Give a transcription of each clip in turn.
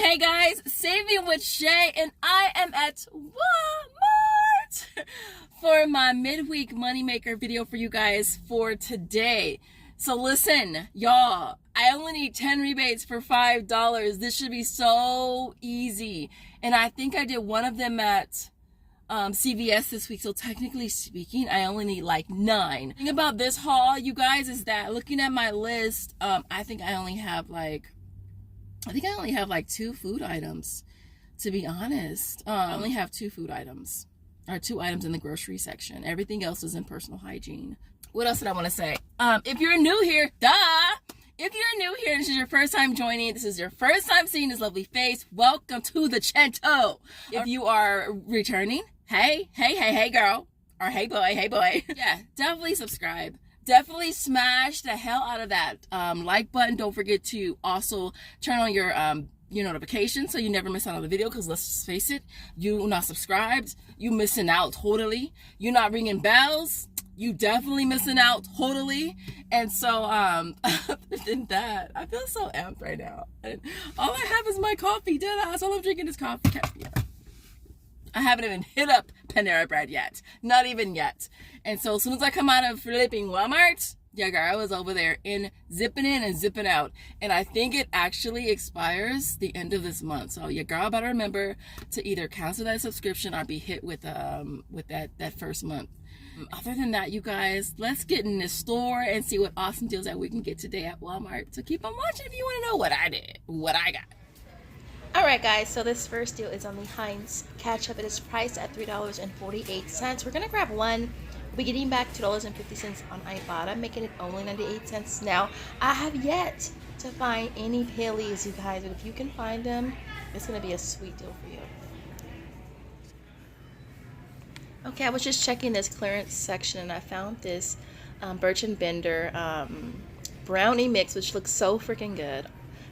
Hey guys, Saving with Shay, and I am at Walmart for my midweek moneymaker video for you guys for today. So listen, y'all, I only need 10 rebates for $5. This should be so easy. And I think I did one of them at CVS this week, so technically speaking, I only need like 9. The thing about this haul, you guys, is that looking at my list, I think I only have like 2 food items, to be honest. I only have 2 food items, or 2 items in the grocery section. Everything else is in personal hygiene. What else did I want to say? If you're new here, if you're new here, this is your first time joining, this is your first time seeing this lovely face, welcome to the channel. If you are returning, hey girl, or hey boy, yeah, definitely subscribe. Definitely smash the hell out of that like button. Don't forget to also turn on your notifications so you never miss out on the video, because let's just face it, you not subscribed, you missing out totally. You not ringing bells, you definitely missing out totally. And so than that, I feel so amped right now. And all I have is my coffee. That's all I'm drinking is coffee. Yeah. I haven't even hit up Panera Bread yet. Not even yet. And so as soon as I come out of flipping Walmart, yeah, girl, I was over there zipping in and zipping out. And I think it actually expires the end of this month. So your girl better remember to either cancel that subscription or be hit with that first month. Other than that, you guys, let's get in the store and see what awesome deals that we can get today at Walmart. So keep on watching if you want to know what I did, what I got. Alright guys, so this first deal is on the Heinz ketchup. It is priced at $3.48. We're going to grab one. We'll be getting back $2.50 on Ibotta, making it only 98 cents. Now, I have yet to find any Paleys, you guys, but if you can find them, it's going to be a sweet deal for you. Okay, I was just checking this clearance section and I found this Birch & Bender brownie mix, which looks so freaking good.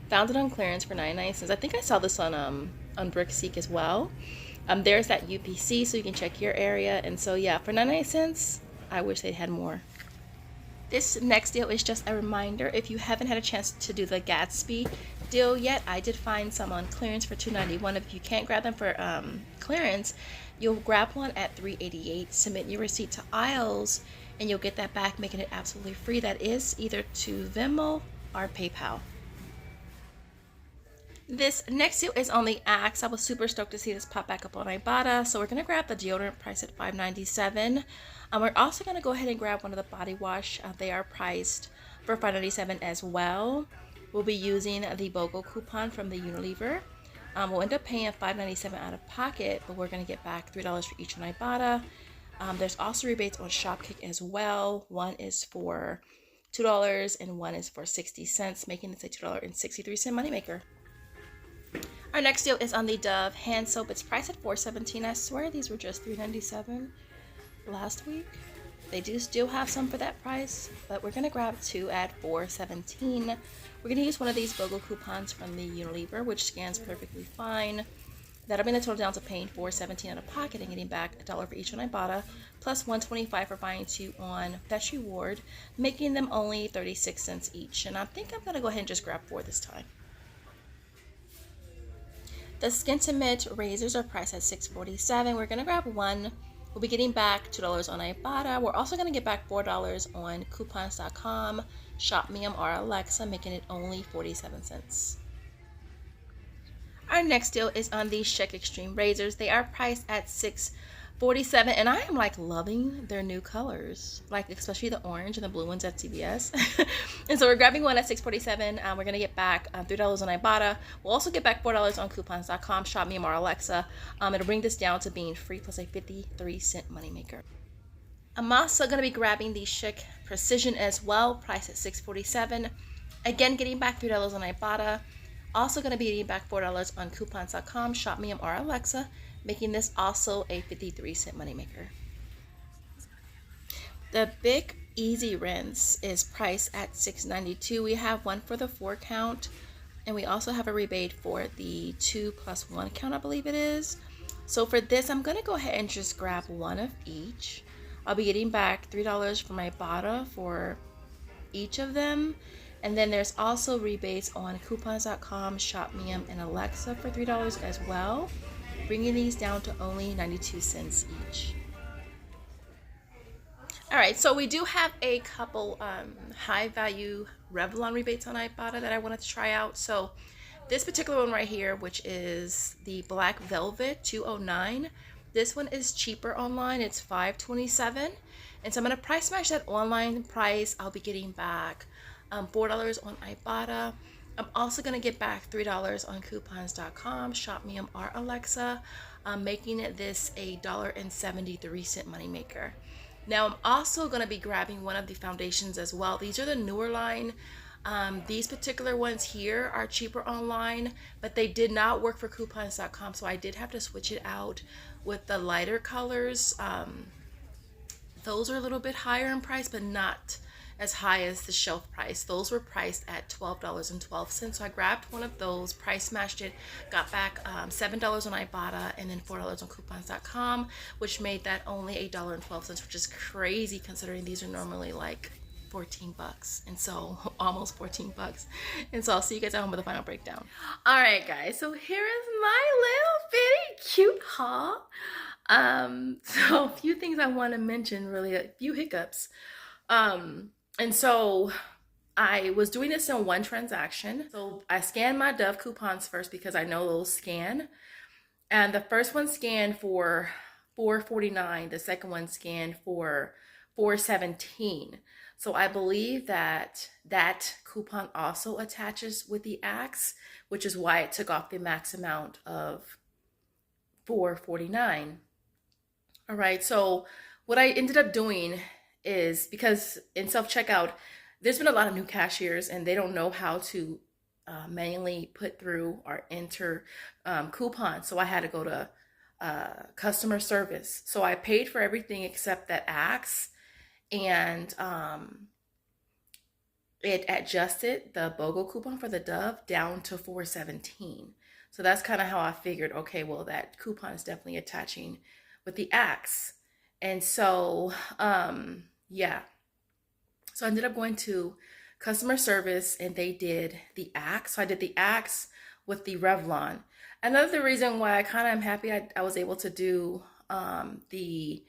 Found it on clearance for 99 cents. I think I saw this on Brickseek as well. There's that UPC, so you can check your area. And so yeah, for 99 cents, I wish they had more. This next deal is just a reminder. If you haven't had a chance to do the Gatsby deal yet, I did find some on clearance for $2.91. If you can't grab them for clearance, you'll grab one at $3.88. Submit your receipt to Aisles, and you'll get that back, making it absolutely free. That is either to Venmo or PayPal. This next deal is on the Axe. I was super stoked to see this pop back up on Ibotta. So we're going to grab the deodorant price at $5.97. We're also going to go ahead and grab one of the body wash. They are priced for $5.97 as well. We'll be using the BOGO coupon from the Unilever. We'll end up paying $5.97 out of pocket, but we're going to get back $3 for each on Ibotta. There's also rebates on Shopkick as well. One is for $2 and one is for 60 cents, making this a $2.63 moneymaker. Our next deal is on the Dove hand soap. It's priced at $4.17. I swear these were just $3.97 last week. They do still have some for that price, but we're going to grab 2 at $4.17. We're going to use one of these BOGO coupons from the Unilever, which scans perfectly fine. That'll bring the total down to paying $4.17 out of pocket and getting back $1 for each on Ibotta, plus $1.25 for buying 2 on Fetch Reward, making them only 36 cents each. And I think I'm going to go ahead and just grab 4 this time. The Skintimate razors are priced at $6.47. We're going to grab 1. We'll be getting back $2 on Ibotta. We're also going to get back $4 on quickqs.store, ShopMium, or Alexa, making it only 47 cents. Our next deal is on these Schick Extreme razors. They are priced at $6.47, and I am like loving their new colors, like especially the orange and the blue ones at CVS. And so we're grabbing one at $6.47. We're going to get back $3 on Ibotta. We'll also get back $4 on coupons.com, ShopMium, or Alexa. It'll bring this down to being free plus a 53-cent moneymaker. I'm also going to be grabbing the Schick Precision as well, priced at $6.47. Again, getting back $3 on Ibotta. Also going to be getting back $4 on coupons.com, ShopMium, or Alexa, making this also a 53-cent moneymaker. The Big Easy Rinse is priced at $6.92. We have one for the 4 count, and we also have a rebate for the 2 + 1 count, I believe it is. So for this, I'm going to go ahead and just grab one of each. I'll be getting back $3 from Ibotta for each of them. And then there's also rebates on coupons.com, ShopMium, and Alexa for $3 as well, bringing these down to only 92 cents each. All right, so we do have a couple high value Revlon rebates on Ibotta that I wanted to try out. So this particular one right here, which is the Black Velvet 209, this one is cheaper online. It's $5.27. And so I'm going to price match that online price. I'll be getting back $4 on Ibotta. I'm also going to get back $3 on coupons.com, ShopMium, or Alexa, making it this a $1.73 moneymaker. Now I'm also going to be grabbing one of the foundations as well. These are the newer line. These particular ones here are cheaper online, but they did not work for coupons.com, so I did have to switch it out with the lighter colors. Those are a little bit higher in price, but not as high as the shelf price. Those were priced at $12.12, so I grabbed one of those, price matched it, got back $7 on Ibotta, and then $4 on coupons.com, which made that only $8.12, which is crazy considering these are normally like 14 bucks, and so almost 14 bucks. And so I'll see you guys at home with the final breakdown. All right, guys, so here is my little bitty cute haul. So a few things I want to mention, really a few hiccups. And so I was doing this in one transaction. So I scanned my Dove coupons first because I know those scan. And the first one scanned for $4.49. The second one scanned for $4.17. So I believe that that coupon also attaches with the Axe, which is why it took off the max amount of $4.49. All right, so what I ended up doing is, because in self-checkout, there's been a lot of new cashiers and they don't know how to manually put through or enter coupons. So I had to go to customer service. So I paid for everything except that Axe, and it adjusted the BOGO coupon for the Dove down to $4.17. So that's kind of how I figured, okay, well, that coupon is definitely attaching with the Axe. And so, yeah. So I ended up going to customer service and they did the Axe. So I did the Axe with the Revlon. Another reason why I kind of am happy I was able to do the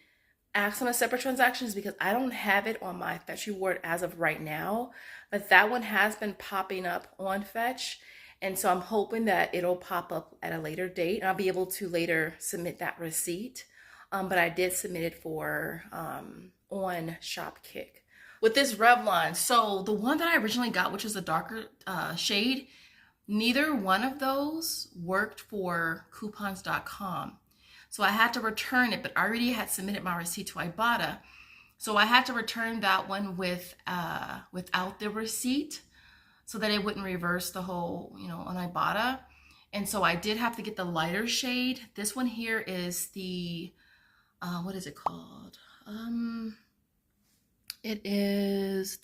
Axe on a separate transaction is because I don't have it on my Fetch reward as of right now, but that one has been popping up on Fetch. And so I'm hoping that it'll pop up at a later date and I'll be able to later submit that receipt. But I did submit it for on Shopkick. With this Revlon, so the one that I originally got, which is a darker shade, neither one of those worked for coupons.com. So I had to return it, but I already had submitted my receipt to Ibotta. So I had to return that one with without the receipt so that it wouldn't reverse the whole, on Ibotta. And so I did have to get the lighter shade. This one here is the, what is it called? It is,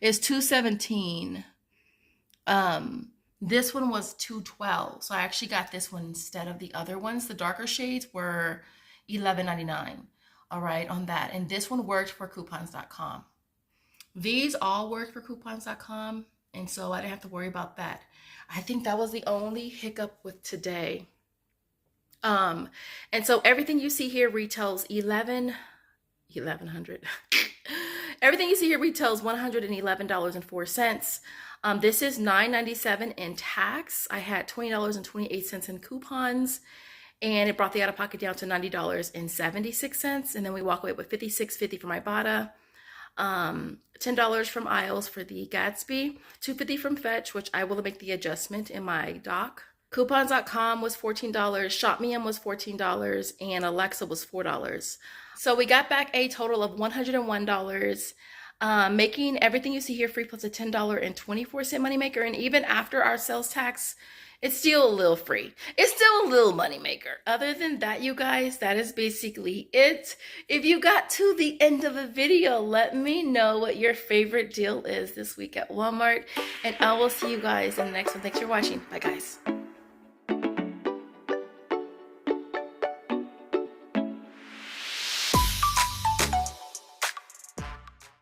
it's 217. This one was 212. So I actually got this one instead of the other ones. The darker shades were $11.99. All right, on that. And this one worked for coupons.com. These all worked for coupons.com. And so I didn't have to worry about that. I think that was the only hiccup with today. And so everything you see here retails $1,100. Everything you see here retails $111.04. This is $9.97 in tax. I had $20.28 in coupons, and it brought the out-of-pocket down to $90.76. And then we walk away with $56.50 from Ibotta, $10 from Aisles for the Gatsby, $2.50 from Fetch, which I will make the adjustment in my doc. Coupons.com was $14, ShopMium was $14, and Alexa was $4. So we got back a total of $101, making everything you see here free plus a $10.24 moneymaker. And even after our sales tax, it's still a little free. It's still a little moneymaker. Other than that, you guys, that is basically it. If you got to the end of the video, let me know what your favorite deal is this week at Walmart. And I will see you guys in the next one. Thanks for watching. Bye, guys.